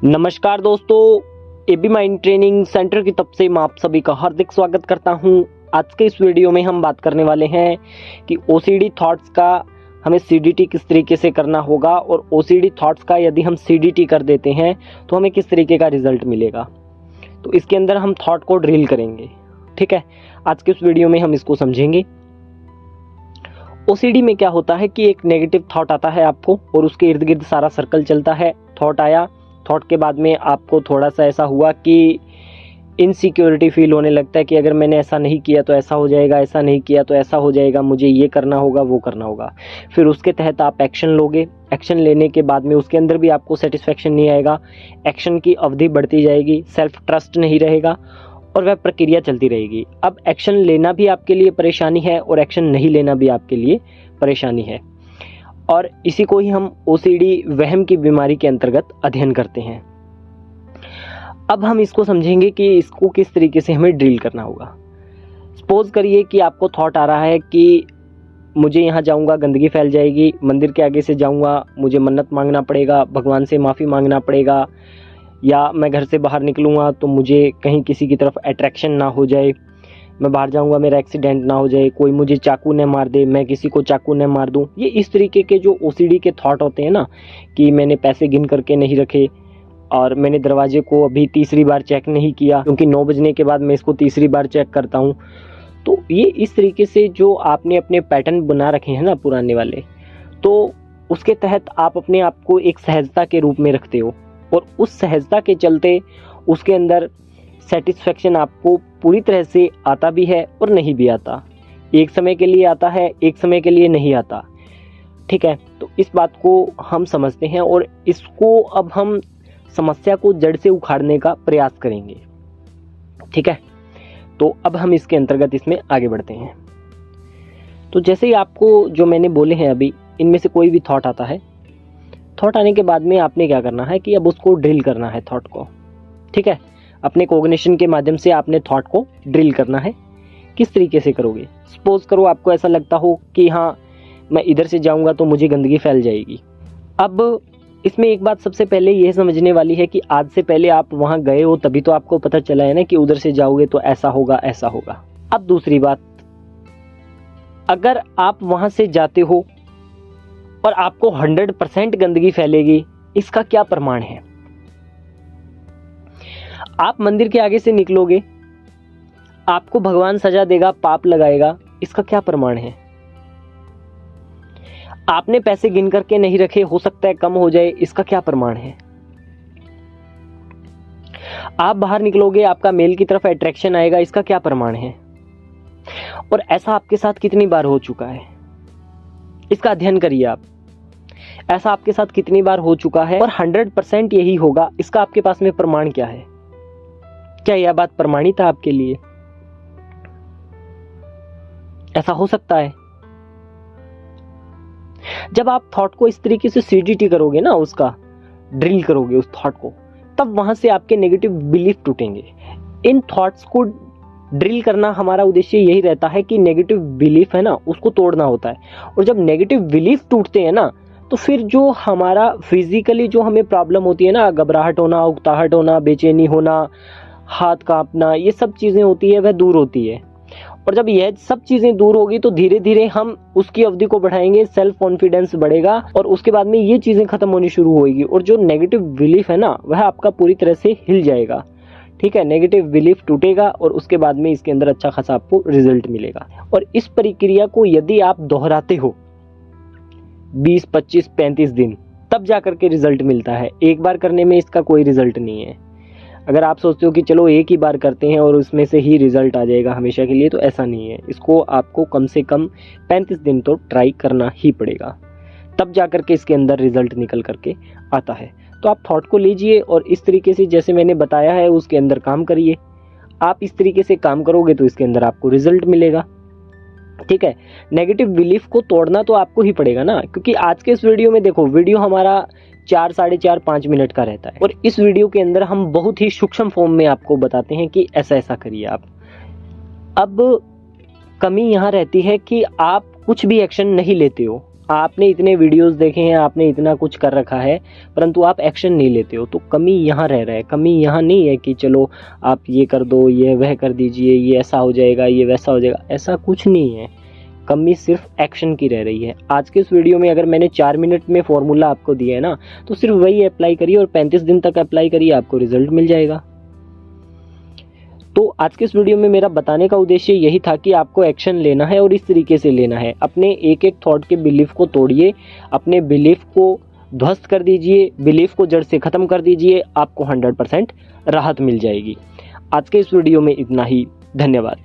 नमस्कार दोस्तों, AB mind training centre की तरफ से मैं आप सभी का हार्दिक स्वागत करता हूं। आज के इस वीडियो में हम बात करने वाले हैं कि ओसीडी थॉट्स का हमें सीडीटी किस तरीके से करना होगा और ओसीडी थॉट्स का यदि हम सीडीटी कर देते हैं तो हमें किस तरीके का रिजल्ट मिलेगा। तो इसके अंदर हम थॉट को ड्रिल करेंगे। ठीक है, आज के इस वीडियो में हम इसको समझेंगे। ओसीडी में क्या होता है कि एक नेगेटिव थॉट आता है आपको और उसके इर्द गिर्द सारा सर्कल चलता है। थॉट आया, थॉट के बाद में आपको थोड़ा सा ऐसा हुआ कि इनसिक्योरिटी फील होने लगता है कि अगर मैंने ऐसा नहीं किया तो ऐसा हो जाएगा, ऐसा नहीं किया तो ऐसा हो जाएगा, मुझे ये करना होगा, वो करना होगा। फिर उसके तहत आप एक्शन लोगे। एक्शन लेने के बाद में उसके अंदर भी आपको सेटिस्फेक्शन नहीं आएगा। एक्शन की अवधि बढ़ती जाएगी, सेल्फ ट्रस्ट नहीं रहेगा और वह प्रक्रिया चलती रहेगी। अब एक्शन लेना भी आपके लिए परेशानी है और एक्शन नहीं लेना भी आपके लिए परेशानी है, और इसी को ही हम ओसीडी वहम की बीमारी के अंतर्गत अध्ययन करते हैं। अब हम इसको समझेंगे कि इसको किस तरीके से हमें ड्रिल करना होगा। सपोज करिए कि आपको थॉट आ रहा है कि मुझे यहाँ जाऊँगा गंदगी फैल जाएगी, मंदिर के आगे से जाऊँगा मुझे मन्नत मांगना पड़ेगा, भगवान से माफ़ी मांगना पड़ेगा, या मैं घर से बाहर निकलूँगा तो मुझे कहीं किसी की तरफ अट्रैक्शन ना हो जाए, मैं बाहर जाऊंगा मेरा एक्सीडेंट ना हो जाए, कोई मुझे चाकू न मार दे, मैं किसी को चाकू न मार दूं। ये इस तरीके के जो ओसीडी के थॉट होते हैं ना, कि मैंने पैसे गिन करके नहीं रखे और मैंने दरवाजे को अभी तीसरी बार चेक नहीं किया क्योंकि 9 बजने के बाद मैं इसको तीसरी बार चेक करता हूँ। तो ये इस तरीके से जो आपने अपने पैटर्न बना रखे हैं ना पुराने वाले, तो उसके तहत आप अपने आप को एक सहजता के रूप में रखते हो और उस सहजता के चलते उसके अंदर सेटिस्फेक्शन आपको पूरी तरह से आता भी है और नहीं भी आता। एक समय के लिए आता है, एक समय के लिए नहीं आता। ठीक है, तो इस बात को हम समझते हैं और इसको अब हम समस्या को जड़ से उखाड़ने का प्रयास करेंगे। ठीक है, तो अब हम इसके अंतर्गत इसमें आगे बढ़ते हैं। तो जैसे ही आपको जो मैंने बोले हैं अभी, इनमें से कोई भी थॉट आता है, थॉट आने के बाद में आपने क्या करना है कि अब उसको ड्रिल करना है थॉट को। ठीक है, अपने कोग्निशन के माध्यम से आपने थॉट को ड्रिल करना है। किस तरीके से करोगे? सपोज करो आपको ऐसा लगता हो कि हाँ मैं इधर से जाऊंगा तो मुझे गंदगी फैल जाएगी। अब इसमें एक बात सबसे पहले यह समझने वाली है कि आज से पहले आप वहां गए हो तभी तो आपको पता चला है ना कि उधर से जाओगे तो ऐसा होगा, ऐसा होगा। अब दूसरी बात, अगर आप वहां से जाते हो और आपको 100% गंदगी फैलेगी, इसका क्या प्रमाण है? आप मंदिर के आगे से निकलोगे, आपको भगवान सजा देगा, पाप लगाएगा, इसका क्या प्रमाण है? आपने पैसे गिन करके नहीं रखे, हो सकता है कम हो जाए, इसका क्या प्रमाण है? आप बाहर निकलोगे, आपका मेल की तरफ अट्रैक्शन आएगा, इसका क्या प्रमाण है? और ऐसा आपके साथ कितनी बार हो चुका है, इसका अध्ययन करिए आप। ऐसा आपके साथ कितनी बार हो चुका है और 100% यही होगा, इसका आपके पास में प्रमाण क्या है? क्या यह बात प्रमाणित है आपके लिए? ऐसा हो सकता है। जब आप थॉट को इस तरीके से सीडीटी करोगे ना, उसका ड्रिल करोगे उस थॉट को, तब वहां से आपके नेगेटिव बिलीफ टूटेंगे। इन थॉट्स को ड्रिल करना हमारा उद्देश्य यही रहता है कि नेगेटिव बिलीफ है ना, उसको तोड़ना होता है। और जब नेगेटिव बिलीफ टूटते हैं ना, तो फिर जो हमारा फिजिकली जो हमें प्रॉब्लम होती है ना, घबराहट होना, उकताहट होना, बेचैनी होना, हाथ कांपना, ये सब चीजें होती है, वह दूर होती है। और जब यह सब चीजें दूर होगी तो धीरे धीरे हम उसकी अवधि को बढ़ाएंगे, सेल्फ कॉन्फिडेंस बढ़ेगा और उसके बाद में ये चीजें खत्म होनी शुरू होगी और जो नेगेटिव बिलीफ है ना, वह आपका पूरी तरह से हिल जाएगा। ठीक है, नेगेटिव बिलीफ टूटेगा और उसके बाद में इसके अंदर अच्छा खासा आपको रिजल्ट मिलेगा। और इस प्रक्रिया को यदि आप दोहराते हो 20, 25, 35 दिन, तब जाकर के रिजल्ट मिलता है। एक बार करने में इसका कोई रिजल्ट नहीं है। अगर आप सोचते हो कि चलो एक ही बार करते हैं और उसमें से ही रिजल्ट आ जाएगा हमेशा के लिए, तो ऐसा नहीं है। इसको आपको कम से कम 35 दिन तो ट्राई करना ही पड़ेगा, तब जाकर के इसके अंदर रिजल्ट निकल करके आता है। तो आप थॉट को लीजिए और इस तरीके से जैसे मैंने बताया है उसके अंदर काम करिए। आप इस तरीके से काम करोगे तो इसके अंदर आपको रिजल्ट मिलेगा। ठीक है, नेगेटिव बिलीफ को तोड़ना तो आपको ही पड़ेगा ना, क्योंकि आज के इस वीडियो में देखो, वीडियो हमारा 4, 4.5, 5 मिनट का रहता है और इस वीडियो के अंदर हम बहुत ही सूक्ष्म फॉर्म में आपको बताते हैं कि ऐसा ऐसा करिए आप। अब कमी यहाँ रहती है कि आप कुछ भी एक्शन नहीं लेते हो, आपने इतने वीडियोस देखे हैं, आपने इतना कुछ कर रखा है, परंतु आप एक्शन नहीं लेते हो। तो कमी यहाँ रह रहा है। कमी यहाँ नहीं है कि चलो आप ये कर दो, ये वह कर दीजिए, ये ऐसा हो जाएगा, ये वैसा हो जाएगा, ऐसा कुछ नहीं है। कमी सिर्फ एक्शन की रह रही है। आज के इस वीडियो में अगर मैंने 4 मिनट में फॉर्मूला आपको दिया है ना, तो सिर्फ वही अप्लाई करिए और 35 दिन तक अप्लाई करिए, आपको रिजल्ट मिल जाएगा। तो आज के इस वीडियो में मेरा बताने का उद्देश्य यही था कि आपको एक्शन लेना है और इस तरीके से लेना है। अपने एक एक थॉट के बिलीफ को तोड़िए, अपने बिलीफ को ध्वस्त कर दीजिए, बिलीफ को जड़ से ख़त्म कर दीजिए, आपको 100% राहत मिल जाएगी। आज के इस वीडियो में इतना ही। धन्यवाद।